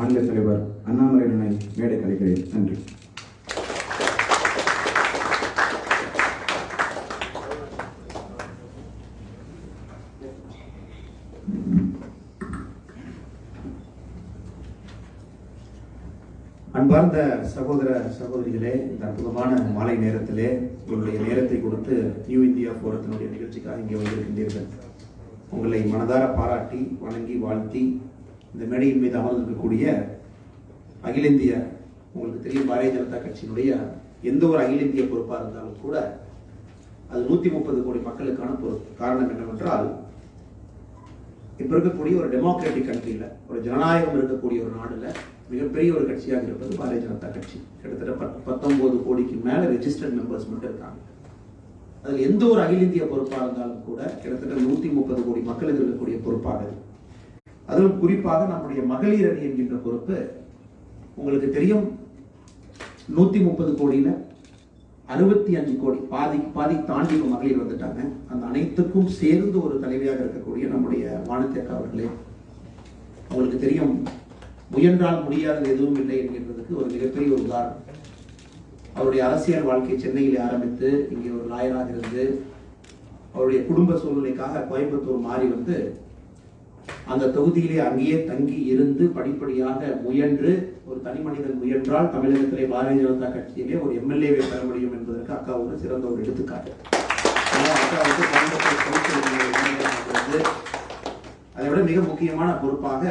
மாநில தலைவர் அண்ணாமலை அண்ணனை மேடை கலைக்கிறேன். நன்றி. அன்பார்ந்த சகோதர சகோதரிகளே, இந்த அற்புதமான மாலை நேரத்திலே உங்களுடைய நேரத்தை கொடுத்து நியூ இந்தியா போரத்தினுடைய நிகழ்ச்சிக்காக இங்கே வந்திருக்கின்றீர்கள். உங்களை மனதார பாராட்டி வணங்கி வாழ்த்தி இந்த மேடையின் மீது அமர்ந்திருக்கக்கூடிய அகில இந்திய, உங்களுக்கு தெரியும், பாரதிய ஜனதா கட்சியினுடைய எந்த ஒரு அகில இந்திய பொறுப்பாக இருந்தாலும் கூட அது 130 கோடி மக்களுக்கான பொறுப்பு. காரணம் என்னவென்றால், இப்ப இருக்கக்கூடிய ஒரு டெமோக்ராட்டிக் கண்ட்ரியில, ஒரு ஜனநாயகம் இருக்கக்கூடிய ஒரு நாடுல மிகப்பெரிய ஒரு கட்சியாக இருப்பது பாரதிய ஜனதா கட்சி. கிட்டத்தட்ட 19 கோடிக்கு மேல ரெஜிஸ்டர்ட் மெம்பர்ஸ் மட்டும் இருக்காங்க. அதில் எந்த ஒரு அகில இந்திய பொறுப்பாக இருந்தாலும் கூட கிட்டத்தட்ட 130 கோடி மக்களுக்கு இருக்கக்கூடிய பொறுப்பாக, அதிலும் குறிப்பாக நம்முடைய மகளிர் அணி என்கின்ற பொறுப்பு உங்களுக்கு தெரியும். 130 கோடியில 65 கோடி, பாதி தாண்டி மகளிர் வந்துட்டாங்க. அந்த அனைத்துக்கும் சேர்ந்து ஒரு தலைவியாக இருக்கக்கூடிய நம்முடைய வானத்தேக்கா அவர்களே, உங்களுக்கு தெரியும், முயன்றால் முடியாதது எதுவும் இல்லை என்கின்றதுக்கு ஒரு மிகப்பெரிய ஒரு உதாரணம். அவருடைய அரசியல் வாழ்க்கை சென்னையில் ஆரம்பித்து இங்கே ஒரு லாயராக இருந்து அவருடைய குடும்ப சூழ்நிலைக்காக கோயம்புத்தூர் மாறி வந்து அந்த தொகுதியிலே அங்கேயே தங்கி இருந்து படிப்படியாக முயன்று, ஒரு தனி மனிதன் முயன்றால் தமிழகத்திலே பாரதிய ஜனதா கட்சியிலே ஒரு எம்எல்ஏவை பெற முடியும் என்பதற்கு அக்கா ஒரு சிறந்த ஒரு எடுத்துக்காட்டு. அக்காவுக்கு அதை விட மிக முக்கியமான பொறுப்பாக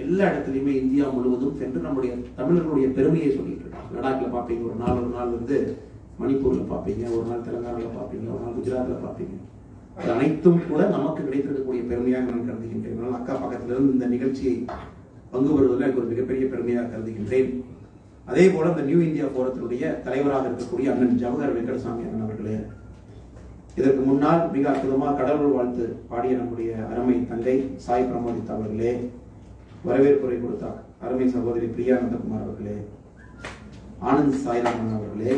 எல்லா இடத்துலையுமே இந்தியா முழுவதும் சென்று நம்முடைய தமிழர்களுடைய பெருமையை சொல்லிட்டு இருக்காங்க. லடாக்ல பார்ப்பீங்க, ஒரு நாள் வந்து மணிப்பூர்ல பார்ப்பீங்க, ஒரு நாள் தெலுங்கானால பார்ப்பீங்க, ஒரு நாள் குஜராத்ல பார்ப்பீங்க. அது அனைத்தும் கூட நமக்கு கிடைத்திருக்கக்கூடிய பெருமையாக நான் கருதுகின்றேன். அக்கா பக்கத்திலிருந்து இந்த நிகழ்ச்சியை பங்கு பெறுவதில் எனக்கு ஒரு மிகப்பெரிய பெருமையாக கருதுகின்றேன். அதே போல இந்த நியூ இந்தியா போரத்தினுடைய தலைவராக இருக்கக்கூடிய அண்ணன் ஜவஹர் வெங்கடசாமி அண்ணன் அவர்களே, இதற்கு முன்னால் மிக அற்புதமாக கடவுள் வாழ்த்து பாடிய நம்முடைய அருமை தங்கை சாய் பிரமோதித் அவர்களே, வரவேற்புரை கொடுத்தார் அருமை சகோதரி பிரியா நந்தகுமார் அவர்களே, ஆனந்த் சாய்ராமன் அவர்களே,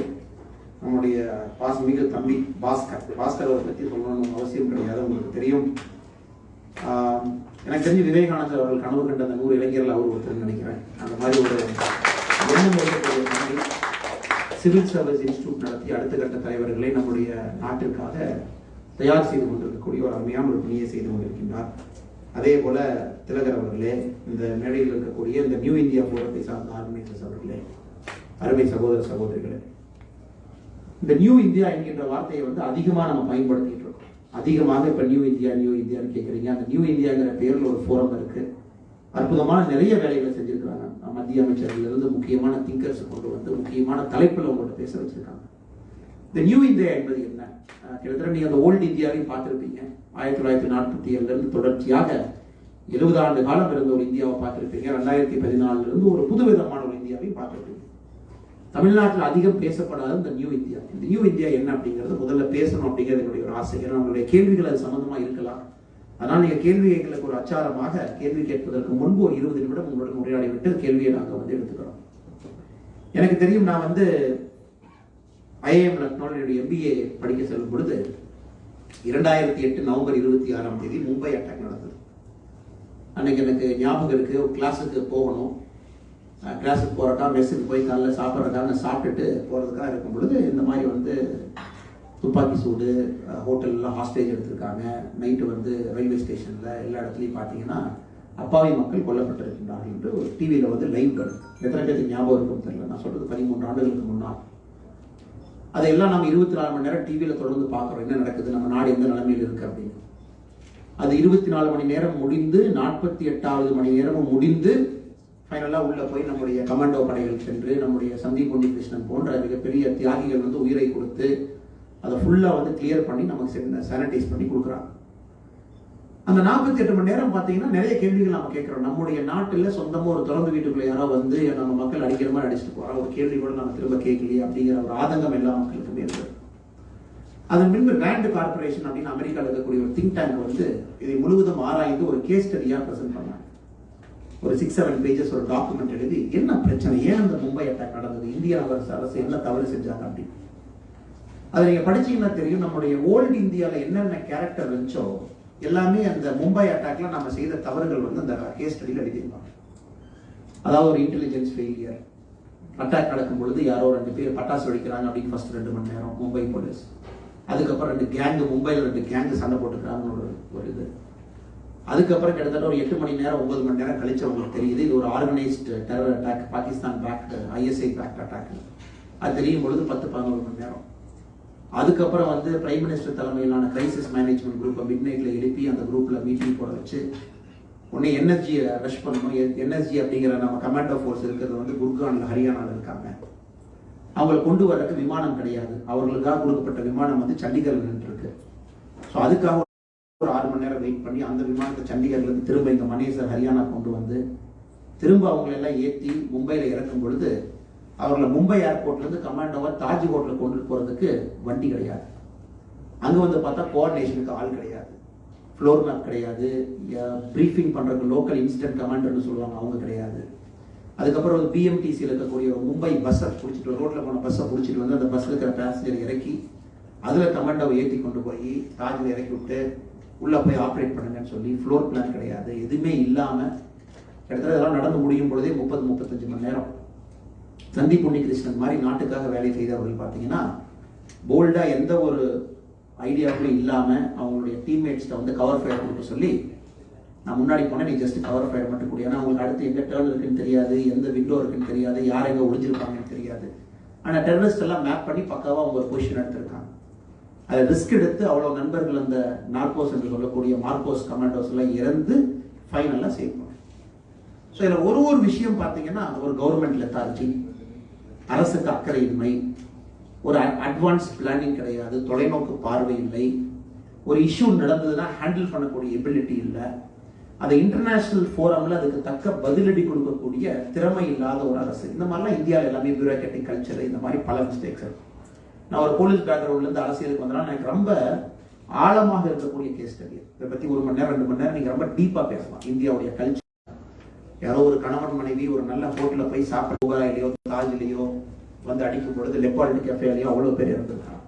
நம்முடைய பாசமிகு தம்பி பாஸ்கர் அவரை பற்றி சொல்லணும்னு அவசியம் கிடையாது, உங்களுக்கு தெரியும். எனக்கு தெரிஞ்சு விவேகானந்தர் அவர்கள் கனவு கண்ட அந்த 100 இளைஞர்கள் அவர் ஒருத்தர் நினைக்கிறேன். அந்த மாதிரி ஒரு சிவில் சர்வீஸ் இன்ஸ்டிடியூட் நடத்தி அடுத்த கட்ட தலைவர்களை நம்முடைய நாட்டிற்காக தயார் செய்து கொண்டிருக்கக்கூடிய ஒரு அருமையான ஒரு பணியை செய்து கொண்டிருக்கின்றார். அதே போல திலகர் அவர்களே, இந்த மேடையில் இருக்கக்கூடிய இந்த நியூ இந்தியா போரத்தை சார்ந்த ஆர்கனைசர்ஸ் அவர்களே, அருமை சகோதர சகோதரிகளே, இந்த நியூ இந்தியா என்கின்ற வார்த்தையை வந்து அதிகமாக நம்ம பயன்படுத்திட்டு இருக்கோம். அதிகமாக இப்ப நியூ இந்தியான்னு கேட்குறீங்க. அந்த நியூ இந்தியாங்கிற பேர்ல ஒரு ஃபோரம் இருக்கு. அற்புதமான நிறைய வேலைகளை செஞ்சிருக்கிறாங்க. மத்திய அமைச்சர்கள் இருந்து முக்கியமான திங்கர்ஸ் கொண்டு வந்து முக்கியமான தலைப்பில் உங்கள்கிட்ட பேச வச்சிருக்காங்க. இந்த நியூ இந்தியா என்பது என்ன? கிட்டத்தட்ட நீங்க அந்த ஓல்டு இந்தியாவையும் பார்த்திருப்பீங்க. 1947 இருந்து தொடர்ச்சியாக 70 ஆண்டு காலம் இருந்த ஒரு இந்தியாவை பார்த்திருப்பீங்க. 2014 இருந்து ஒரு புதுவிதமான ஒரு இந்தியாவையும் பார்த்திருப்பீங்க. தமிழ்நாட்டில் அதிகம் பேசப்படாத இந்த நியூ இந்தியா, இந்த நியூ இந்தியா என்ன அப்படிங்கிறது முதல்ல பேசணும் அப்படிங்கிறது என்னுடைய ஒரு ஆசை. ஏன்னா உங்களுடைய கேள்விகள் அது சம்பந்தமா இருக்கலாம். அதனால் நீங்க கேள்வி எங்களுக்கு ஒரு அச்சாரமாக கேள்வி கேட்பதற்கு முன்பு ஒரு 20 நிமிடம் உங்களுடன் உரையாடி விட்டு கேள்வியை நாங்கள் வந்து எடுத்துக்கிறோம். எனக்கு தெரியும், நான் வந்து IIM லக்னோவில் என்னுடைய MBA படிக்க செல்லும் பொழுது 2008 நவம்பர் 26ஆம் தேதி மும்பை அட்டாக் நடந்தது. அன்னைக்கு எனக்கு ஞாபகம் இருக்கு. கிளாஸுக்கு போகணும், கிளாஸுக்கு போறக்கா மெஸ்ஸுக்கு போய் காலைல சாப்பிட்றதுக்காக சாப்பிட்டுட்டு போறதுக்காக இருக்கும் பொழுது இந்த மாதிரி வந்து துப்பாக்கி சூடு, ஹோட்டல்லாம் ஹாஸ்டேஜ் எடுத்திருக்காங்க. நைட்டு வந்து ரயில்வே ஸ்டேஷன்ல எல்லா இடத்துலையும் பார்த்தீங்கன்னா அப்பாவி மக்கள் கொல்லப்பட்டிருக்கின்றார்கள் என்று ஒரு டிவியில் வந்து லைவ் வருது. எத்தனை பேருக்கு ஞாபகம் இருக்கும் தெரியல. நான் சொல்றது 13 ஆண்டுகளுக்கு முன்னால். அதையெல்லாம் நம்ம 24 மணி நேரம் டிவியில் தொடர்ந்து பார்க்குறோம், என்ன நடக்குது, நம்ம நாடு எந்த நிலைமையில் இருக்கு அப்படின்னு. அது 24 மணி நேரம் முடிந்து 48வது மணி நேரமும் முடிந்து ஃபைனலாக உள்ள போய் நம்முடைய கமாண்டோ படைகள் சென்று நம்முடைய சந்தீப் உன்னிகிருஷ்ணன் போன்ற மிகப்பெரிய தியாகிகள் வந்து உயிரை கொடுத்து அதை ஃபுல்லாக வந்து கிளியர் பண்ணி நமக்கு சானிடைஸ் பண்ணி கொடுக்குறாங்க. அந்த 48 மணி நேரம் பார்த்தீங்கன்னா நிறைய கேள்விகள் நம்ம கேட்குறோம். நம்முடைய நாட்டில் சொந்தமாக ஒரு திறந்து வீட்டுக்குள்ள யாரோ வந்து நம்ம மக்கள் அடிக்கிற மாதிரி அடிச்சுட்டு போகிறோம், ஒரு கேள்வி கூட நம்ம திரும்ப கேட்கலையே அப்படிங்கிற ஒரு ஆதங்கம் எல்லா மக்களுக்குமே இருக்குது. அதன் பின்பு ரேண்ட் கார்பரேஷன் அப்படின்னு அமெரிக்காவில் இருக்கக்கூடிய ஒரு திங்க் டேங்க் வந்து இதை முழுவதும் ஆராய்ந்து ஒரு கேஸ் ஸ்டடியாக ப்ரெசென்ட் பண்ணாங்க. ஒரு 6-7 பேஜஸ் ஒரு டாக்குமெண்ட் எழுதி என்ன பிரச்சனை, ஏன் அந்த மும்பை அட்டாக் நடந்தது, இந்திய அரசு என்ன தவறு செஞ்சாங்க அப்படின்னு. அதை நீங்க படிச்சீங்கன்னா தெரியும். நம்முடைய ஓல்டு இந்தியாவில் என்னென்ன கேரக்டர் இருந்துச்சோ எல்லாமே அந்த மும்பை அட்டாக்ல நம்ம செய்த தவறுகள் வந்து அந்த கேஸ் ஸ்டடியில் எழுதியிருப்பாங்க. அதாவது ஒரு இன்டெலிஜென்ஸ் ஃபெயிலியர். அட்டாக் நடக்கும் பொழுது யாரோ 2 பேர் பட்டாசு வெடிக்கிறாங்க அப்படின்னு ஃபர்ஸ்ட் 2 மணி நேரம் மும்பை போலீஸ். அதுக்கப்புறம் 2 கேங்கு மும்பையில் 2 கேங்கு சண்டை போட்டுக்கிறாங்கன்னு ஒரு இது. அதுக்கப்புறம் கிட்டத்தட்ட ஒரு 8 மணி நேரம் 9 மணி நேரம் கழிச்சு அவங்களுக்கு தெரியுது இது ஒரு organised terror attack, Pakistan backed ISI backed attack. அது தெரியும் பொழுது 10-11 மணி நேரம். அதுக்கப்புறம் வந்து பிரைம் மினிஸ்டர் தலைமையிலான கிரைசிஸ் மேனேஜ்மெண்ட் குரூப்பை மிட் நைட்ல எழுப்பி அந்த குரூப்ல மீட்டிங் போட வச்சு உடனே என்எஸ்ஜியை ரஷ் பண்ணணும். என்எஸ்ஜி அப்படிங்கிற நம்ம கமாண்டோ ஃபோர்ஸ் இருக்கிறது வந்து குர்கான்ல ஹரியானாவில் இருக்காங்க. அவங்களை கொண்டு வரக்கு விமானம் கிடையாது. அவர்களுக்காக கொடுக்கப்பட்ட விமானம் வந்து சண்டிகர்ல நின்று இருக்கு. ஸோ அதுக்காக ஒரு 6 மணி நேரம் வெயிட் பண்ணி அந்த விமானத்தை சண்டிகர்ல இருந்து திரும்ப இங்க மனேசர் ஹரியானா கொண்டு வந்து திரும்ப அவங்களெல்லாம் ஏற்றி மும்பையில் இறக்கும் பொழுது அவர்களை மும்பை ஏர்போர்ட்ல இருந்து கமாண்டோவை தாஜ் ஹோட்டல கொண்டு போறதுக்கு வண்டி கிடையாது. அங்க வந்து பார்த்தா கோஆர்டினேஷனுக்கு ஆள் கிடையாது, ஃப்ளோர் மேப் கிடையாது, ப்ரீஃபிங் பண்றதுக்கு லோக்கல் இன்சிடென்ட் கமாண்டர்னு சொல்லுவாங்க அவங்க கிடையாது. அதுக்கப்புறம் ஒரு பிஎம்டிசியில் இருக்கக்கூடிய ஒரு மும்பை பஸ்ஸை பிடிச்சிட்டு ரோட்ல போன பஸ்ஸை பிடிச்சிட்டு வந்து அந்த பஸ்ஸில் இருக்கிற பேசஞ்சர் இறக்கி அதுல கமாண்டோவை ஏற்றி கொண்டு போய் தாஜில் இறக்கி விட்டு உள்ள போய் ஆப்ரேட் பண்ணுங்கன்னு சொல்லி ஃப்ளோர் பிளான் கிடையாது, எதுவுமே இல்லாம கிட்டத்தட்ட இதெல்லாம் நடந்து முடியும் பொழுதே 30-35 மணி நேரம். சந்தீப் உன்னிகிருஷ்ணன் மாதிரி நாட்டுக்காக வேலை செய்தவர்கள் பார்த்தீங்கன்னா போல்டா எந்த ஒரு ஐடியாவுமே இல்லாம அவங்களுடைய டீம்மேட்ஸ்ட வந்து கவர் ஃபயர் கொடுக்க சொல்லி நான் முன்னாடி போனேன், நீ ஜஸ்ட் கவர் ஃபயர் மட்டும் கூடிய. ஏன்னா அவங்களுக்கு அடுத்து எங்க டேர்ன் இருக்குன்னு தெரியாது, எந்த விண்டோ இருக்குன்னு தெரியாது, யார் எங்க ஒளிஞ்சிருப்பாங்கன்னு தெரியாது. ஆனா டெரரிஸ்ட் எல்லாம் மேப் பண்ணி பக்காவா அவங்க ஒரு பொசிஷன் எடுத்திருக்காங்க. அதை ரிஸ்க் எடுத்து அவ்வளவு நண்பர்கள் அந்த நார்கோஸ் என்று சொல்லக்கூடிய மார்கோஸ் கமாண்டோஸ் எல்லாம் இறந்து ஃபைனலா சேவ் பண்ணாங்க. ஸோ இதில் ஒரு விஷயம் பார்த்தீங்கன்னா ஒரு கவர்மெண்ட் லெத்தார்ஜி, அரசுக்கு அக்கறையின்மை, ஒரு அட்வான்ஸ் பிளானிங் கிடையாது, தொலைநோக்கு பார்வை இல்லை, ஒரு இஷ்யூ நடந்ததுன்னா ஹேண்டில் பண்ணக்கூடிய எபிலிட்டி இல்லை, அதை இன்டர்நேஷனல் ஃபோரம்ல அதுக்கு தக்க பதிலடி கொடுக்கக்கூடிய திறமை இல்லாத ஒரு அரசு. இந்த மாதிரிலாம் இந்தியாவில் எல்லாமே பியூரோக்ராட்டிக் கல்ச்சர், இந்த மாதிரி பல மிஸ்டேக்ஸ் இருக்கும். நான் ஒரு போலீஸ் பேக்ரவுண்ட்ல இருந்து அரசியலுக்கு வந்தேன்னா எனக்கு ரொம்ப ஆழமாக இருக்கக்கூடிய கேஸ் ஸ்டடி. இதை பத்தி 1 மணி நேரம் 2 மணி நேரம் நீங்க ரொம்ப டீப்பா பேசலாம். இந்தியாவுடைய கல்ச்சர், யாரோ ஒரு கணவன் மனைவி ஒரு நல்ல ஹோட்டல்ல போய் சாப்பிட ஓராயிலையோ தாஜ்லையோ வந்து அடிக்கும் பொழுது லெப்பால்ட் கேஃபேலையோ அவ்வளவு பேர் இருந்திருக்காங்க.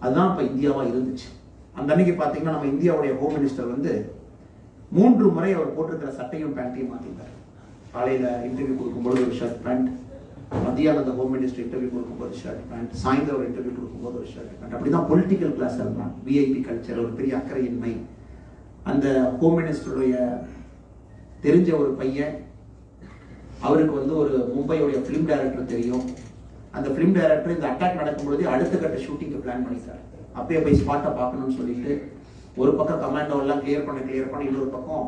அதுதான் இப்ப இந்தியாவா இருந்துச்சு. அந்த அன்னைக்கு பாத்தீங்கன்னா நம்ம இந்தியாவுடைய ஹோம் மினிஸ்டர் வந்து 3 முறை அவர் போட்டிருக்கிற சட்டையும் பேண்ட்டையும் மாத்திட்டார். காலையில இன்டர்வியூ கொடுக்கும்போது ஒரு ஷர்ட் பேண்ட், மத்தியானம் ஹோம் மினிஸ்டர் இன்டர்வியூ கொடுக்கும்போது ஷர்ட் பேண்ட், சாயந்தரம் ஒரு இன்டர்வியூ கொடுக்கும்போது ஒரு ஷர்ட் பேண்ட். அப்படிதான் பொலிட்டிக்கல் கிளாஸ் இருந்தான். விஐபி கல்ச்சர், ஒரு பெரிய அக்கறையின்மை. அந்த ஹோம் மினிஸ்டருடைய தெரிஞ்ச ஒரு பையன், அவருக்கு வந்து ஒரு மும்பையுடைய பிலிம் டைரக்டர் தெரியும். அந்த பிலிம் டைரக்டர் இந்த அட்டாக் நடக்கும்போது அடுத்த கட்ட ஷூட்டிங்க்கு பிளான் பண்ணிட்டார். அப்பயே போய் ஸ்பாட்டை பார்க்கணும்னு சொல்லிட்டு ஒரு பக்கம் கமாண்டோ எல்லாம் கிளியர் பண்ண இன்னொரு பக்கம்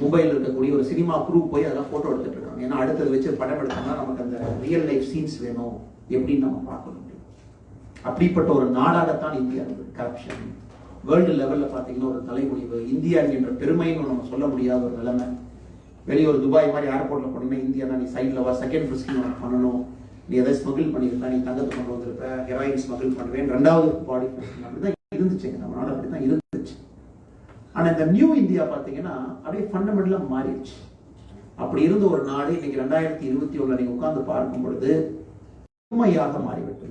மும்பையில் இருக்கக்கூடிய ஒரு சினிமா குரூ போய் அதெல்லாம் போட்டோ எடுத்துட்டு இருக்காங்க. ஏன்னா அடுத்தது வச்சு படம் எடுத்தோம்னா நமக்கு அந்த ரியல் லைஃப் சீன்ஸ் வேணும் எப்படின்னு நம்ம பார்க்கணும். அப்படிப்பட்ட ஒரு நாடாகத்தான் இந்தியா இருந்தது. கரப்ஷன் வேர்ல்டு லெவல்ல பாத்தீங்கன்னா ஒரு தலைமுடிவு, இந்தியா என்கின்ற பெருமைன்னு நம்ம சொல்ல முடியாத ஒரு நிலைமை. வெளியே ஒரு துபாய் மாதிரி ஏர்போர்ட்ல போனீங்கன்னா இந்தியா நீ சைட்ல வா, செகண்ட் ஃபிஸ்கிங் பண்ணணும், நீ எதாவது ஸ்மகிள் பண்ணியிருப்ப, நீ தங்கத்தை கொண்டு வந்திருப்ப, ஹெராயின் ஸ்மகிள் பண்ணுவேன், 2வது பாடி அப்படிதான் இருந்துச்சுங்க. நம்ம நாடு அப்படிதான் இருந்துச்சு. ஆனா இந்த நியூ இந்தியா பாத்தீங்கன்னா அப்படியே ஃபண்டமெண்டலா மாறிடுச்சு. அப்படி இருந்த ஒரு நாடு இன்னைக்கு 2021 நீங்க உட்கார்ந்து பார்க்கும் பொழுது உண்மையாக மாறிவிட்டு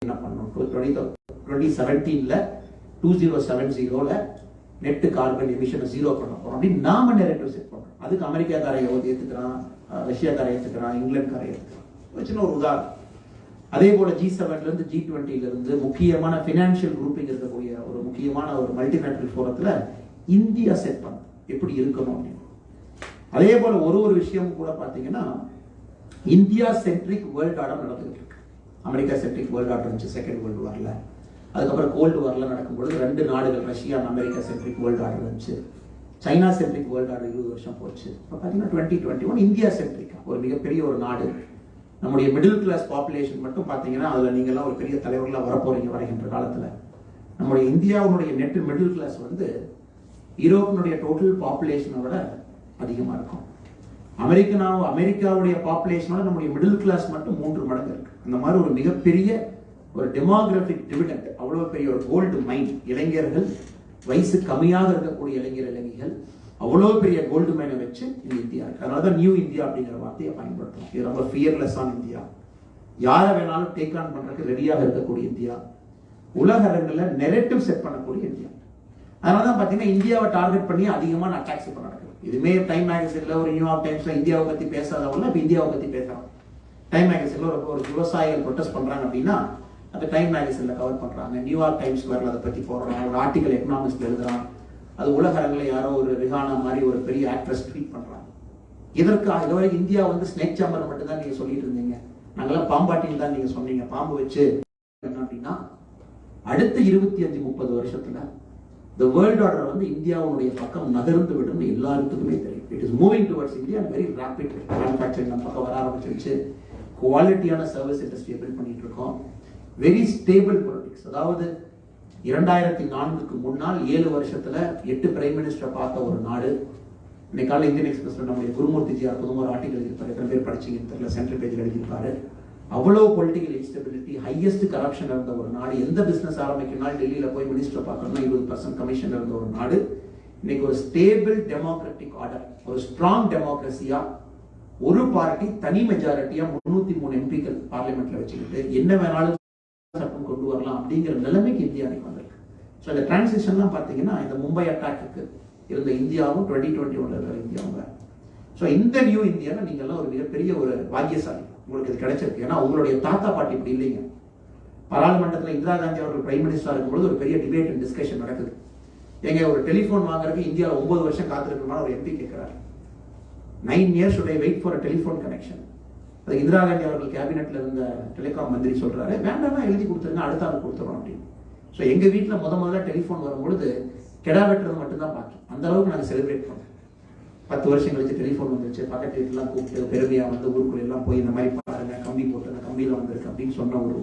என்ன பண்ணணும், 2017ல 2070ல நெட் கார்பன் எமிஷனை 0 பண்ண போறோம் அப்படின்னு நாம நெரேட்டிவ் செட் பண்றோம். அதுக்கு அமெரிக்காக்காரை ஏத்துக்கிறான், ரஷ்யாக்காரை ஏத்துக்கிறான், இங்கிலாந்துக்காரை ஏத்துக்கிறான். சின்ன ஒரு உதாரணம். அதே போல G7ல இருந்து G20ல இருந்து முக்கியமான பினான்சியல் குரூப்பிங் இருக்கக்கூடிய ஒரு முக்கியமான ஒரு மல்டிநேஷனல் ஃபோரத்துல இந்தியா செட் பண்ண எப்படி இருக்கணும் அப்படின்னு. அதே போல ஒரு விஷயம் கூட பாத்தீங்கன்னா இந்தியா சென்ட்ரிக் வேர்ல்ட் ஆர்டர் நடந்துகிட்டு இருக்கு. அமெரிக்கா சென்ட்ரிக் வேர்ல்ட் ஆர்டர் இருந்துச்சு செகண்ட் வேர்ல்டு வார்ல. அதுக்கப்புறம் கோல்டு வார்ல நடக்கும்போது 2 நாடுகள் Russia America centric world order இருந்துச்சு. சைனா சென்ட்ரிக் வேர்ல்ட் ஆர்டர் 20 வருஷம் போச்சு. இப்போ பார்த்தீங்கன்னா 2021 இந்தியா சென்ட்ரிக் ஒரு மிகப்பெரிய ஒரு நாடு. நம்முடைய மிடில் கிளாஸ் பாப்புலேஷன் மட்டும் பார்த்தீங்கன்னா அதில் நீங்கள்லாம் ஒரு பெரிய தலைவர்களாக வரப்போறீங்க வருகின்ற காலத்தில். நம்முடைய இந்தியாவுடைய நெட் மிடில் கிளாஸ் வந்து யூரோப்பினுடைய டோட்டல் பாப்புலேஷனை விட அதிகமாக இருக்கும். அமெரிக்காவுடைய பாப்புலேஷனோட நம்முடைய மிடில் கிளாஸ் மட்டும் 3 மடங்கு இருக்கு. அந்த மாதிரி ஒரு மிகப்பெரிய ஒரு டெமோகிராபிக் டிவிடெண்ட், அவ்வளவு பெரிய ஒரு கோல்டு மைன். இளைஞர்கள், வயசு கம்மியாக இருக்கக்கூடிய இளைஞர்கள் அவ்வளவு பெரிய கோல்டு மைனை வச்சு இந்த இந்தியா இருக்கு. அதனாலதான் நியூ இந்தியா அப்படிங்கிற வார்த்தையை பயன்படுத்தும். இது ரொம்ப ஃபியர்லெஸ்ஸான இந்தியா, யாரை வேணாலும் டேக் ஆன் பண்றதுக்கு ரெடியாக இருக்கக்கூடிய இந்தியா, உலக அரங்கில் நெரேட்டிவ் செட் பண்ணக்கூடிய இந்தியா. அதனாலதான் பாத்தீங்கன்னா இந்தியாவை டார்கெட் பண்ணி அதிகமான அட்டாக்ஸ் இப்ப நடக்குது. இதுமே டைம் மேகசின்ல ஒரு நியூயார்க் டைம்ஸ்ல இந்தியாவை பத்தி பேசாதவங்க இப்போ இந்தியாவை பத்தி பேசுறாங்க. டைம் மேகசின்ல ஒரு விவசாயிகள் ப்ரொடெஸ்ட் பண்றாங்க அப்படின்னா அந்த டைம் மேகசின்ல கவர் பண்றாங்க. நியூயார்க் டைம்ஸ் வரல அதை பத்தி போடுறாங்க. ஒரு ஆர்டிகல் எக்கனாமிக்ஸ்ல எழுதுறான். அது உலக அரங்கில் யாரோ ஒரு ரிஹானா மாதிரி ஒரு பெரிய ஆக்ட்ரஸ் ட்வீட் பண்றாங்க. இதற்காக இதுவரைக்கும் இந்தியா வந்து ஸ்னேக் சாம்பர் மட்டும் தான் நீங்க சொல்லிட்டு இருந்தீங்க. நாங்கெல்லாம் பாம்பாட்டின்னு தான் நீங்க சொன்னீங்க. பாம்பு வச்சு என்ன அப்படின்னா அடுத்த 25-30 வருஷத்துல the world order வந்து இந்தியாவுடைய பக்கம் நகர்ந்து விடும் எல்லாருக்குமே தெரியும். It is moving towards India and very rapid. Manufacturing நம்ம பக்கம் வர ஆரம்பிச்சிருச்சு. குவாலிட்டியான சர்வீஸ் இண்டஸ்ட்ரியை பில்ட் பண்ணிட்டு இருக்கோம். Very stable politics. அதாவது 2004க்கு முன்னால் 7 வருஷத்துல 8 பிரைம் மினிஸ்டர் பார்த்த ஒரு நாடு. இன்னைக்கு காலையில் இந்தியன் எக்ஸ்பிரஸ்ல நம்முடைய குருமூர்த்தி ஜி அற்புதமா ஒரு ஆர்டிகல் எழுதியிருப்பாரு. எத்தனை பேர் படிச்சீங்கன்னு தெரியல. சென்ட்ரல் பேஜில் எழுதியிருப்பாரு. அவ்வளவு பொலிட்டிக்கல் இன்ஸ்டபிலிட்டி, ஹையஸ்ட் கரப்ஷன் இருந்த ஒரு நாடு. எந்த பிசினஸ் ஆரம்பிக்கணும்னா டெல்லியில போய் மினிஸ்டர் பார்க்கணும்னா 20% கமிஷன் இருந்த ஒரு நாடு. இன்னைக்கு ஒரு ஸ்டேபிள் டெமோக்ராட்டிக் ஆர்டர், ஒரு ஸ்ட்ராங் டெமோக்ரஸியா, ஒரு பார்ட்டி தனி மெஜாரிட்டியா 303 எம்பிக்கள் பார்லிமெண்ட்ல வச்சுக்கிட்டு என்ன வேணாலும் சட்டம் கொண்டு வரலாம் அப்படிங்கிற நிலைமைக்கு இந்தியா வந்திருக்கு. ஸோ இந்த டிரான்சிஷன்லாம் பார்த்தீங்கன்னா இந்த மும்பை அட்டாக்கு இருந்த இந்தியாவும் 2021 இருக்கிற இந்தியாவும். ஸோ இந்த நியூ இந்தியாவில் நீங்கள்லாம் ஒரு மிகப்பெரிய ஒரு பாக்கியசாலி. உங்களுக்கு இது கிடைச்சிருக்கு. ஏன்னா உங்களுடைய தாத்தா பாட்டி இப்படி இல்லைங்க. பாராளுமன்றத்தில் இந்திரா காந்தி அவர்கள் பிரைம் மினிஸ்டரா இருக்கும்போது ஒரு பெரிய டிபேட் அண்ட் டிஸ்கஷன் நடக்குது. எங்க ஒரு டெலிஃபோன் வாங்குறதுக்கு இந்தியாவில் 9 வருஷம் காத்திருக்கணும்னு ஒரு எம்பி கேட்கிறாரு. 9 years should I wait for a telephone connection? அது இந்திரா காந்தி அவர்கள் கேபினெட்ல இருந்த டெலிகாம் மந்திரி சொல்றாரு, வேண்டாம்னா எழுதி கொடுத்துருங்க, அடுத்த ஆள் கொடுத்துறோம் அப்படின்னு. ஸோ எங்க வீட்டில் முதல்ல டெலிஃபோன் வரும்பொழுது கெடா வெட்டுறது மட்டும்தான் பாக்கி. அந்த அளவுக்கு நாங்கள் செலிப்ரேட் பண்ணோம். 10 வருஷம் கழிச்சு டெலிஃபோன் வந்துருச்சு. பக்கத்து வீட்டுலாம் கூப்பிட்டு பெருமையா வந்து ஊருக்குள்ள எல்லாம் போய் இந்த மாதிரி பாருங்க, கம்பி போட்டு அந்த கம்பியில வந்திருக்கு அப்படின்னு சொன்ன ஒரு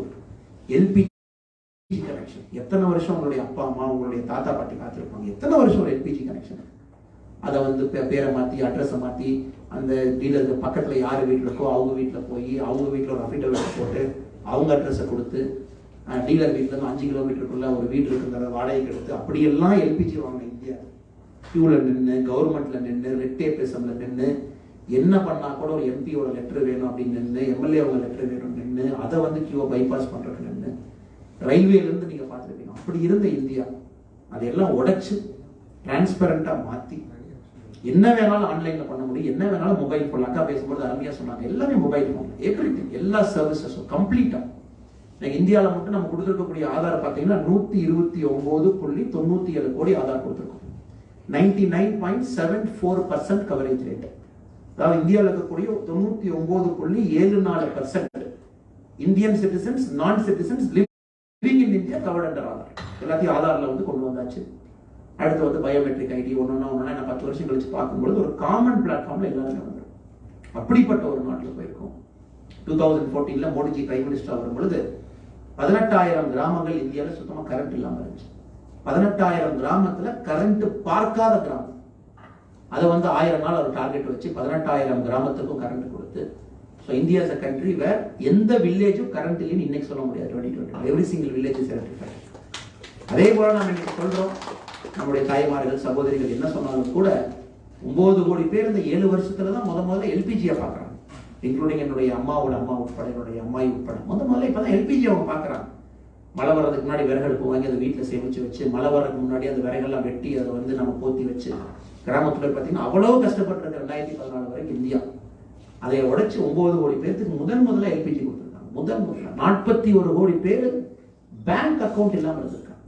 எல்பிஜி கனெக்ஷன். எத்தனை வருஷம் உங்களுடைய அப்பா அம்மா உங்களுடைய தாத்தா பாட்டி காத்திருப்பாங்க. எத்தனை வருஷம் ஒரு எல்பிஜி கனெக்ஷன். அதை வந்து பேரை மாற்றி அட்ரஸை மாற்றி அந்த டீலருக்கு பக்கத்தில் யார் வீட்டில் இருக்கோ அவங்க வீட்டில் போய் அவங்க வீட்டில் ஒரு அஃபிடவிட் போட்டு அவங்க அட்ரஸை கொடுத்து டீலர் வீட்டில் 5 கிலோமீட்டருக்குள்ள ஒரு வீடு இருக்குங்கிறத வாடகைக்கு எடுத்து அப்படியெல்லாம் எல்பிஜி வாங்கின இந்தியா. கியூவில் நின்று, கவர்மெண்ட்ல நின்று, ரெட் டேபிசம்ல நின்று, என்ன பண்ணா கூட ஒரு எம்பியோட லெட்டர் வேணும் அப்படின்னு நின்று, எம்எல்ஏவோட லெட்டர் வேணும் நின்று, அதை வந்து கியூவை பைபாஸ் பண்றதுக்கு நின்று, ரயில்வேலேருந்து நீங்க பார்த்துருப்பீங்க. அப்படி இருந்த இந்தியா அதையெல்லாம் உடைச்சு டிரான்ஸ்பரண்டா மாற்றி என்ன வேணாலும் ஆன்லைன்ல பண்ண முடியும், என்ன வேணாலும் மொபைல் போன். அக்கா பேசும்போது அருமையா சொன்னாங்க, எல்லாமே மொபைல் போன், எவ்ரிதிங், எல்லா சர்வீசஸும் கம்ப்ளீட்டா. இந்தியாவில் மட்டும் நம்ம கொடுத்துருக்கக்கூடிய ஆதார் பார்த்தீங்கன்னா 129.97 கோடி ஆதார் கொடுத்துருக்கோம். 99.74% கவரேஜ் ரேட். அதாவது இந்தியாவில் இருக்கக்கூடிய 99.74% இந்தியன் சிட்டிசன்ஸ், நான் citizens living in India covert under Aadhaar. எல்லாத்தையும் ஆதார்ல வந்து கொண்டு வந்தாச்சு. அடுத்து வந்து பயோமெட்ரிக் ஐடி ஒன்னொன்னா நான் 10 வருஷம் கழிச்சு பார்க்கும்போது ஒரு காமன் பிளாட்ஃபார்ம்ல எல்லாருமே வந்துடும். அப்படிப்பட்ட ஒரு நாட்டில் போயிருக்கோம். 2014ல மோடிஜி பிரைம் மினிஸ்டர் வரும் பொழுது 18,000 கிராமங்கள் இந்தியாவில் சுத்தமா கரண்ட் இல்லாம இருந்துச்சு. 18,000 கிராமத்துல கரண்ட் பார்க்காத கிராமம். அதை வந்து 1000 நாள் ஒரு டார்கெட் வச்சு 18,000 கிராமத்துக்கும் கரண்ட் கொடுத்து, so India is a country where எந்த வில்லேஜும் கரண்ட் இல்லைன்னு இன்னைக்கு சொல்ல முடியாது. 2020 every single village is electrified. அதே போல நம்ம இன்னைக்கு சொல்றோம், நம்முடைய தாய்மார்கள் சகோதரிகள் என்ன சொன்னாலும் கூட 9 கோடி பேர் இந்த 7 வருஷத்துல தான் முதல்ல எல்பிஜியை பார்க்கறாங்க. இன்க்ளூடிங் என்னுடைய அம்மாவோட அம்மா உட்பட, என்னுடைய அம்மாயி உட்பட முதல்ல இப்பதான் எல்பிஜி அவங்க பார்க்கறாங்க. மழை வர்றதுக்கு முன்னாடி விறகடுப்பு வாங்கி அதை வீட்டில் சேமிச்சு வச்சு, மழை வர்றதுக்கு முன்னாடி அந்த விறகெல்லாம் வெட்டி அதை வந்து நம்ம போத்தி வச்சு, கிராமத்துல பார்த்தீங்கன்னா அவ்வளவு கஷ்டப்பட்டு இருக்க 2014 வரைக்கும் இந்தியா அதை உடைச்சு 9 கோடி பேருக்கு முதல்ல எல்பிஜி கொடுத்துருக்காங்க. முதல்ல 41 கோடி பேர் பேங்க் அக்கௌண்ட் இல்லாம இருந்திருக்காங்க.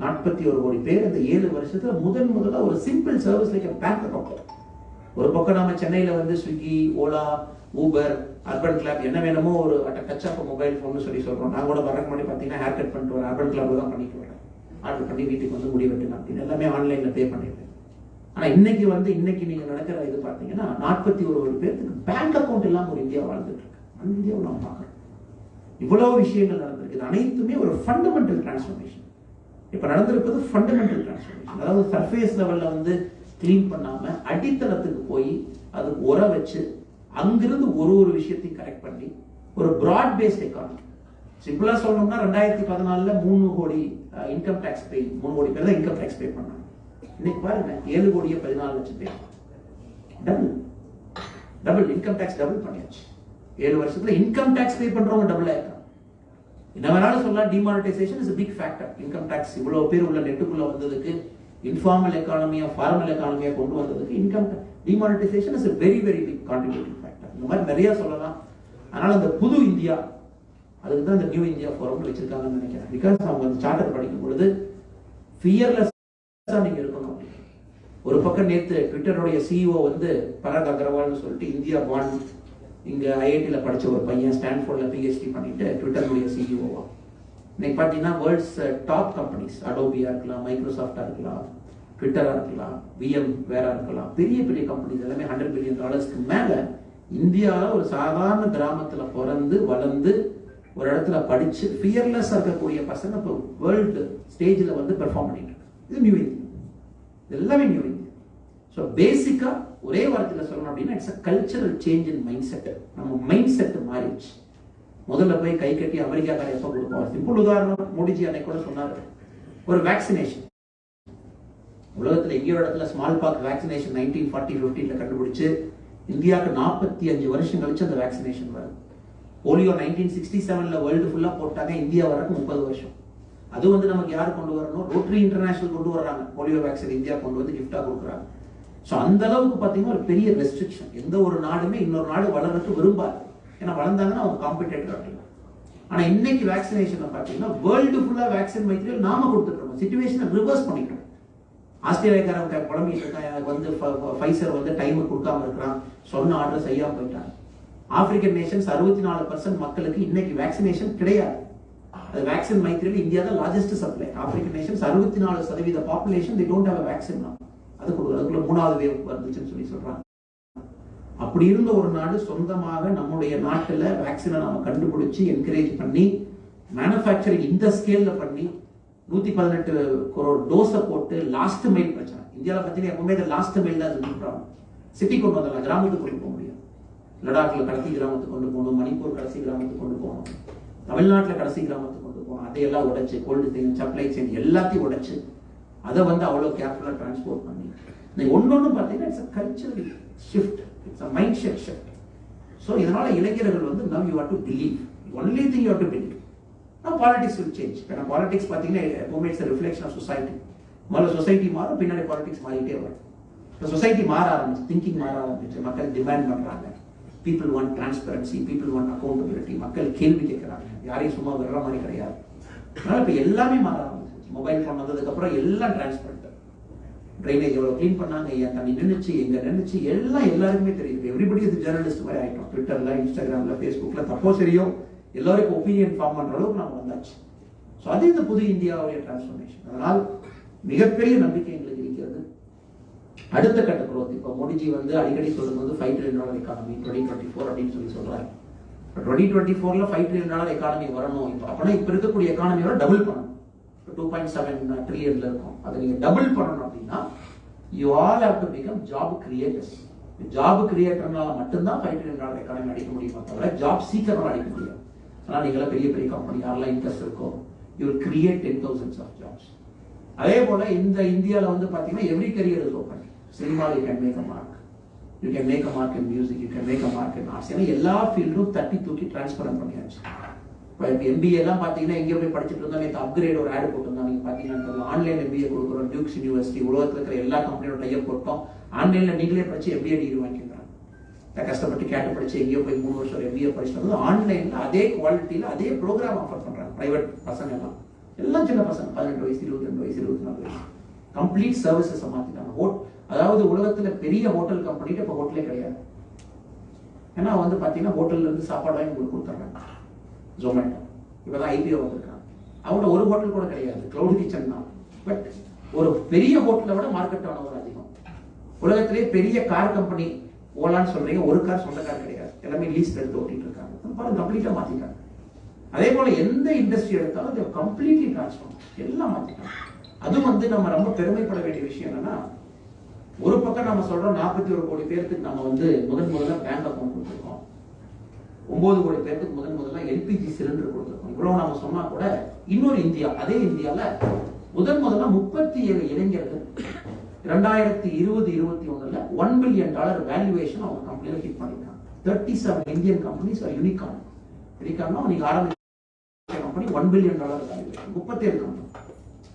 41 கோடி பேர் இந்த 7 வருஷத்துல முதல்ல ஒரு simple service like bank account. ஒரு பக்கம் நாம சென்னையில வந்து Swiggy, Ola, Uber, urban club என்ன வேணுமோ ஒரு டச் ஆஃப் மொபைல் ஃபோன் சொல்லி சொல்றோம். நான் கூட வரக்கு முன்னாடி பார்த்தீங்கன்னா ஹேர் கட் பண்ணிட்டு வரேன், அர்பன் கிளப்ல தான் பண்ணிட்டு வரேன். ஆர்டர் பண்ணி வீட்டுக்கு வந்து முடி வெட்டுங்க அப்படின்னு எல்லாமே ஆன்லைன்ல பே பண்ணிடுறேன். ஆனா இன்னைக்கு நீங்க நடக்கிற இது பார்த்தீங்கன்னா 41 பேருக்கு பேங்க் அக்கௌண்ட் இல்லாம ஒரு இந்தியா வாழ்ந்துட்டு இருக்கு. அந்த இந்தியாவை நாம் பார்க்கறோம். இவ்வளவு விஷயங்கள் நடந்திருக்கு. இது அனைத்துமே ஒரு ஃபண்டமெண்டல் டிரான்ஸ்ஃபர்மேஷன். இப்ப நடந்திருப்பது ஃபண்டமெண்டல் டிரான்ஸ்ஃபர்மேஷன். அதாவது சர்ஃபேஸ் லெவல்ல வந்து கிளீன் பண்ணாம அடித்தளத்துக்கு போய் அதுக்கு உர வச்சு அங்கிருந்து ஒரு விஷயத்தையும் கரெக்ட் பண்ணி ஒரு பிராட் பேஸ்ட் எக்கானமி. சிம்பிளா சொல்லணும்னா 2014ல 3 கோடி இன்கம் டாக்ஸ் பே, 3 கோடி பேர் தான் இன்கம் டாக்ஸ் பே பண்ணாங்க. இன்னைக்கு பாருங்க 7 கோடியே 14 லட்சம் பேர். டபுள் இன்கம் டாக்ஸ் டபுள் பண்ணியாச்சு. 7 வருஷத்துல இன்கம் டாக்ஸ் பே பண்றவங்க டபுள் ஆயிருக்காங்க. என்ன வேணாலும் சொல்லலாம், demonetisation is a big factor. Income tax இவ்வளவு பேர் உள்ள நெட்டுக்குள்ள வந்ததுக்கு, இன்ஃபார்மல் எக்கானமியா ஃபார்மல் எக்கானமியா கொண்டு வந்ததுக்கு income demonetisation is a very very big contributing factor. இந்த மாதிரி நிறைய சொல்லலாம். அதனால அந்த புது இந்தியா அதுக்கு தான் இந்த நியூ இந்தியா ஃபோரம் வச்சிருக்காங்கன்னு நினைக்கிறேன். பிகாஸ் அவங்க அந்த சார்ட்டர் படிக்கும் பொழுது ஃபியர்லெஸ்ஸா நீங்க இருக்கணும். ஒரு பக்கம் நேற்று ட்விட்டருடைய சிஇஓ வந்து பராக் அகர்வால்னு சொல்லிட்டு இந்தியா பாண்ட் இங்க ஐஐடியில படிச்ச ஒரு பையன் ஸ்டான்ஃபோர்ட்ல பிஹெச்டி பண்ணிட்டு ட்விட்டருடைய சிஇஓவா. இன்னைக்கு பார்த்தீங்கன்னா வேர்ல்ட்ஸ் டாப் கம்பெனிஸ் அடோபியா இருக்கலாம், மைக்ரோசாஃப்டா இருக்கலாம், ட்விட்டரா இருக்கலாம், விஎம் வேறா இருக்கலாம், பெரிய பெரிய கம்பெனிஸ் எல்லாமே $100 பில்லியன் மேல இந்தியாவில் ஒரு சாதாரண கிராமத்துல பிறந்து வளர்ந்து ஒரு இடத்துல படிச்சு ஃபியர்லெஸ்ஸா இருக்கக்கூடிய பசங்க இப்போ வேர்ல்டு ஸ்டேஜில் வந்து பெர்ஃபார்ம் பண்ணிட்டு இருக்கு. இது நியூ இந்தியா, எல்லாமே நியூ இந்தியா. ஸோ பேசிக்கா ஒரே வார்த்தையில் சொல்லணும் அப்படின்னா it's a cultural change in mind set. நம்ம மைண்ட் செட் மாறிடுச்சு. முதல்ல போய் கை கட்டி அமெரிக்காக்கார எப்போ கொடுப்போம். சிம்பிள் உதாரணம், மோடிஜி அன்னைக்கு கூட சொன்னார், ஒரு வேக்சினேஷன் உலகத்தில் எங்கேயோ இடத்துல ஸ்மால் பாக்ஸ் வேக்சினேஷன் 1940-50 கண்டுபிடிச்சு இந்தியாவுக்கு 45 வருஷம் கழிச்சு அந்த வேக்சினேஷன் வருது. போலியோ 1967 வேர்ல்டு ஃபுல்லா போட்டாங்க, இந்தியா வரக்கு 30 வருஷம். அது வந்து நமக்கு யார் கொண்டு வரணும், ரோட்டரி இன்டர்நேஷனல் கொண்டு வர்றாங்க, போலியோ வேக்சின் இந்தியா கொண்டு வந்து கிஃப்டா கொடுக்குறாங்க. ஸோ அந்த அளவுக்கு பார்த்தீங்கன்னா ஒரு பெரிய ரெஸ்ட்ரிக்ஷன். எந்த ஒரு நாடுமே இன்னொரு நாடு வளர்றதுக்கு விரும்பாது, ஏன்னா வளர்ந்தாங்கன்னா அவங்க காம்படிட்டர் அப்படின்னு. ஆனால் இன்னைக்கு வேக்சினேஷனை பார்த்தீங்கன்னா வேர்ல்டு ஃபுல்லா வேக்சின் மெட்டீரியல் நாம கொடுத்துட்டோம். சிச்சுவேஷனை ரிவர்ஸ் பண்ணிட்டோம். ஆஸ்திரேலியாக்காரன் புலம்பிட்டு இருக்கான், எனக்கு வந்து ஃபைசர் வந்து டைம் கொடுக்காம இருக்கிறான், சொன்ன ஆர்டர் செய்யாம போயிட்டாங்க. ஆப்பிரிக்கன் நேஷன்ஸ் 64% மக்களுக்கு இன்னைக்கு வேக்சினேஷன் கிடையாது. அது வேக்சின் மைத்திரியில் இந்தியா தான் largest supply. African Nations 64% population they don't have a vaccine now. அதுக்குள்ள 3வது வேவ் வந்துச்சுன்னு சொல்லி சொல்றாங்க. அப்படி இருந்த ஒரு நாடு சொந்தமாக நம்முடைய நாட்டில் வேக்சினை நாம கண்டுபிடிச்சு என்கரேஜ் பண்ணி மேனுஃபேக்சரிங் இந்த ஸ்கேல்ல பண்ணி 118 crore டோஸை போட்டு லாஸ்ட் மைல் பிரச்சனை. இந்தியாவில் பார்த்தீங்கன்னா எப்பவுமே லாஸ்ட் மைல் தான் சொல்லிடுறாங்க. சிட்டி கொண்டு வந்தாங்க, கிராமத்துக்கு கொண்டு போக முடியும். லடாக்ல கடைசி கிராமத்துக்கு கொண்டு போகணும், மணிப்பூர் கடைசி கிராமத்துக்கு கொண்டு போகணும், தமிழ்நாட்டில் கடைசி கிராமத்துக்கு கொண்டு போகணும். அதையெல்லாம் உடைச்சு கோல்டு செயின், சப்ளை செயின் எல்லாத்தையும் உடைச்சு அதை வந்து அவ்வளோ கேர்ஃபுல்லாக டிரான்ஸ்போர்ட் பண்ணி ஒன்னொன்னு பார்த்தீங்கன்னா it's a cultural shift, it's a mind set shift. So இதனால இளைஞர்கள் வந்து now you have to believe, only thing you have to believe. Now politics will change. ஏன்னா பாலிடிக்ஸ் பார்த்தீங்கன்னா எப்பவுமே இட்ஸ் ரிஃப்ளெக்ஷன் ஆஃப் சொசைட்டி. முதல்ல சொசைட்டி மாறும், பின்னாடி politics மாறிட்டே வரும். இப்போ சொசைட்டி மாற ஆரம்பிச்சு, திங்கிங் மாற ஆரம்பிச்சு, மக்கள் டிமாண்ட் பண்றாங்க. People want transparency, people want accountability. மக்கள் கேள்வி கேட்கிறாங்க, யாரையும் சும்மா வர்ற மாதிரி கிடையாது. அதனால இப்போ எல்லாமே மாற ஆரம்பிச்சு. மொபைல் ஃபோன் வந்ததுக்கு அப்புறம் எல்லாம் டிரான்ஸ்பரண்ட். ட்ரைனேஜ் எவ்வளோ க்ளீன் பண்ணாங்க, ஏன் தண்ணி நின்றுச்சு, எங்க நின்றுச்சு, எல்லாம் எல்லாருக்குமே தெரியுது. எவ்ரிபடி இது ஜேர்னலிஸ்ட் மாதிரி ஆகிட்டோம். ட்விட்டர்ல, இன்ஸ்டாகிராம்ல, ஃபேஸ்புக்ல தப்போ சரியோ எல்லாருக்கும் ஒப்பீனியன் ஃபார்ம் பண்ற அளவுக்கு நம்ம வந்தாச்சு. ஸோ அது இந்த புது இந்தியாவுடைய டிரான்ஸ்ஃபர்மேஷன். அதனால் மிகப்பெரிய நம்பிக்கை எங்களுக்கு இருக்கிறது. அடுத்த கட்ட growth. இப்போ மோடிஜி வந்து அடிக்கடி சொல்லும்போது $5 trillion எக்கானமி 2024 அப்படின்னு சொல்லி சொல்றாரு. 2024ல $5 trillion எக்கானமி வரணும். இப்போ அப்படின்னா இப்போ இருக்கக்கூடிய எக்கானமியோட டபுள் பண்ணணும். 2.7 ட்ரில்லியன்ல இருக்கும். அதை நீங்க டபுள் பண்ணணும் அப்படின்னா you all have to become job creators. Job கிரியேட்டர்னால மட்டும்தான் $5 trillion எக்கானமி அடிக்க முடியுமா தவிர ஜாப் சீக்கர்னால அடிக்க முடியாது. ஆனால் நீங்களா பெரிய பெரிய கம்பெனி யாரெல்லாம் இன்ட்ரெஸ்ட் இருக்கோ you will create 10,000s of jobs. அதே போல இந்த இந்தியாவில் வந்து பார்த்தீங்கன்னா every career is open. Cinema you can make a mark, you can make a mark in music, you can make a mark in arts. ஏன்னா எல்லா ஃபீல்டும் தட்டி தூக்கி டிரான்ஸ்பரன்ட் பண்ணியாச்சு. இப்போ எம்பிஏ எல்லாம் பார்த்தீங்கன்னா எங்கே போய் படிச்சுட்டு இருந்தா நேற்று அப்கிரேட் ஒரு ஆட் போட்டிருந்தா நீங்கள் பார்த்தீங்கன்னா ஆன்லைன் எம்பிஏ கொடுக்குறோம். டியூக்ஸ் யூனிவர்சிட்டி உலகத்தில் இருக்கிற எல்லா கம்பெனியோட டைப் போட்டோம். ஆன்லைனில் நீங்களே படிச்சு எம்பிஏ டிகிரி வாங்கிக்கிறாங்க. கஷ்டப்பட்டு கேட்டு படிச்சு எங்கேயோ போய் 3 வருஷம் எம்பிஏ படிச்சுட்டு வந்து ஆன்லைனில் அதே குவாலிட்டியில் அதே ப்ரோக்ராம் ஆஃபர் பண்ணுறாங்க. பிரைவேட் பசங்க எல்லாம் சின்ன பசங்க 18 வயசு 22 வயசு 24 வயசு கம்ப்ளீட் சர்வீசஸ் மாற்றிட்டாங்க. அதாவது உலகத்தில் பெரிய ஹோட்டல் கம்பெனிட்டு இப்போ ஹோட்டலே கிடையாது. ஏன்னா வந்து பார்த்தீங்கன்னா ஹோட்டல்ல இருந்து சாப்பாடு வாங்கி உங்களுக்கு கொடுத்துட்றாங்க. ஜொமேட்டோ இப்போதான் ஐபிஓ வந்திருக்காங்க. அவங்களோட ஒரு ஹோட்டல் கூட கிடையாது, கிளவுட் கிச்சன் தான். பட் ஒரு பெரிய ஹோட்டலை விட மார்க்கெட் ஆனவர் அதிகம். உலகத்திலேயே பெரிய கார் கம்பெனி ஓலான்னு சொல்றீங்க, ஒரு கார் சொந்த கார் கிடையாது, எல்லாமே லீஸ்ல எடுத்து ஓட்டிட்டு இருக்காங்க. பாருங்க கம்ப்ளீட்டா மாத்திட்டாங்க. அதே போல எந்த இண்டஸ்ட்ரி எடுத்தாலும் கம்ப்ளீட்லி டிரான்ஸ்ஃபார்ம், எல்லாம் மாத்திட்டாங்க. அது வந்து நம்ம ரொம்ப பெருமைப்பட வேண்டிய விஷயம் என்னன்னா, ஒரு பக்கம் நம்ம சொல்றோம் 41 கோடி பேருக்கு நம்ம வந்து முதல்ல பேங்க் அக்கௌண்ட் கொடுத்துருக்கோம், 9 கோடி பேருக்கு முதல்ல எல்பிஜி சிலிண்டர் கொடுத்துருக்கோம். இவ்வளவு நம்ம சொன்னா கூட இன்னொரு இந்தியா, அதே இந்தியால முதல்ல 37 இளைஞர்கள் 2020-21ல $1 billion வேல்யூவேஷன் அவங்க கம்பெனியில ஹிட் பண்ணிருக்காங்க. 37 இந்தியன் கம்பெனிஸ் ஆர் யூனிகார்ன். யூனிகார்ன்னா நீங்க ஆரம்பிச்ச கம்பெனி $1 billion வேல்யூவேஷன், 37 கம்பெனி.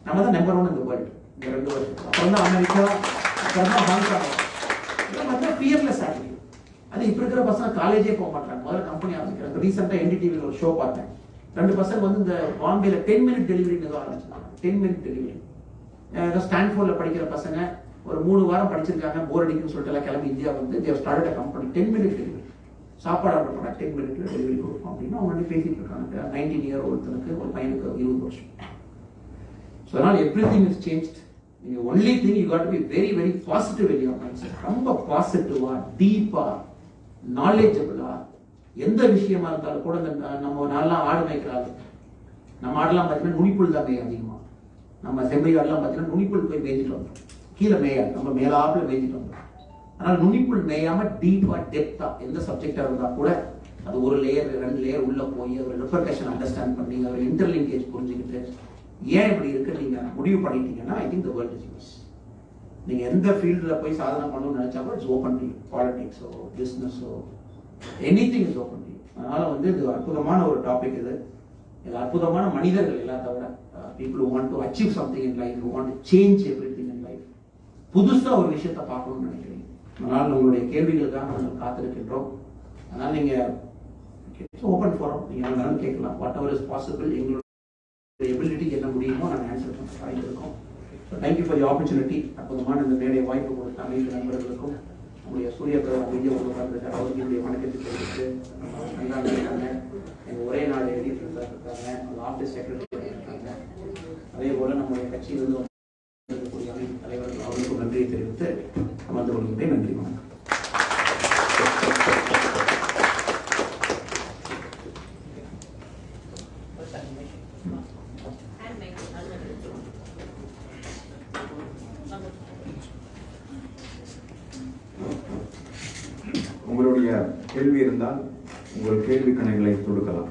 நம்ம தான் நம்பர் 1 இந்த வேர்ல்டு. இந்த 2 வருஷம் அப்புறம் தான் அமெரிக்கா, அப்புறம் தான் ஹாங்காங். Fearless attitude. அது இப்ப இருக்கிற பசங்க காலேஜே போக மாட்டாங்க, முதல்ல கம்பெனி ஆரம்பிக்கிறாங்க. ரீசெண்டா NDTV ஒரு ஷோ பார்த்தேன். 2 பசங்க வந்து இந்த பாம்பேல 10 மினிட் டெலிவரி ஆரம்பிச்சாங்க. 10 மினிட் டெலிவரி. ஸ்டான்ஃபோர்ட்ல படிக்கிற பசங்க ஒரு 3 வாரம் படிச்சிருக்காங்க, போர் அடிக்குன்னு சொல்லிட்டு எல்லாம் கிளம்பி இந்தியா வந்து they have started a company. 10 minute delivery. சாப்பாடு ஆர்டர் பண்ணா 10 மினிட்ல டெலிவரி கொடுப்போம் அப்படின்னு அவங்க பேசிட்டு இருக்காங்க. 19 இயர் ஒருத்தனுக்கு, ஒரு பையனுக்கு 20 வருஷம். ஸோ அதனால் everything is changed. The only thing you got to be very very positive in your mindset. ரொம்ப பாசிட்டிவா, டீப்பா, நாலேஜபிளா, எந்த விஷயமா இருந்தாலும் கூட நம்ம நல்லா ஆடு மேய்க்கிறாங்க. நம்ம ஆடெல்லாம் பார்த்தீங்கன்னா நுனிப்புள் தான் மேய அதிகமா. நம்ம செம்பை ஆடெல்லாம் பார்த்தீங்கன்னா நுனிப்புள் போய் மேய்ஞ்சிட்டு வந்தோம், கீழே மேயாது, நம்ம மேலாப்புல மேய்ஞ்சிட்டு வந்தோம். அதனால நுனிப்புள் மேயாம டீப்பா டெப்தா எந்த சப்ஜெக்டா இருந்தா கூட அது ஒரு லேயர் 2 லேயர் உள்ள போய் ஒரு ரிஃபர்கஷன் அண்டர்ஸ்டாண்ட் பண்ணி ஒரு இன்டர்லிங்கேஜ் புரிஞ்சுக்கிட்டு ஏன் இப்படி இருக்கு நீங்க முடிவு பண்ணிட்டீங்கன்னா I think the world is yours. நீங்க எந்த ஃபீல்ட்ல போய் சாதனை பண்ணணும்னு நினைச்சா கூட இட்ஸ் ஓப்பன் டு யூ. பாலிடிக்ஸோ பிசினஸோ anything is open to you. அதனால வந்து இது அற்புதமான ஒரு டாபிக். இது அற்புதமான மனிதர்கள் எல்லாத்த விட people who want to achieve something in life, who want to change everything in life, புதுசா ஒரு விஷயத்தை பார்க்கணும்னு நினைக்கிறீங்க. அதனால உங்களுடைய கேள்விகளுக்காக நாங்கள் காத்திருக்கின்றோம். அதனால நீங்க ஓப்பன் ஃபாரம், நீங்க எல்லாரும் கேட்கலாம். வாட் எவர் இஸ் பாசிபிள், எங்களுடைய எபிலிட்டி என்ன முடியுமோ நாங்கள் ஆன்சர் பண்ண வாய்ப்பிருக்கோம். So thank you for the opportunity. அற்புதமான இந்த மேடை வாய்ப்பு கொடுத்த அனைத்து நண்பர்களுக்கும் நம்முடைய சூரிய பிரதமர் வீடியோ உட்கார்ந்துருக்காரு, அவருக்கு என்னுடைய வணக்கத்தை தெரிவித்து நல்லா இருக்காங்க. எங்கள் ஒரே நாடு எடிட்டர் சார் இருக்காங்க, அவங்க ஆஃபீஸ் செக்ரட்டரி இருக்காங்க, அதே போல நம்முடைய கட்சியிலிருந்து இருக்கக்கூடிய அனைத்து தலைவர்கள் அவர்களுக்கும் நன்றியை தெரிவித்து அமர்ந்து கொள்கின்றேன். நன்றி, வணக்கம். உங்களுடைய கேள்வி இருந்தால் உங்கள் கேள்வி கணைகளை கொடுக்கலாம்.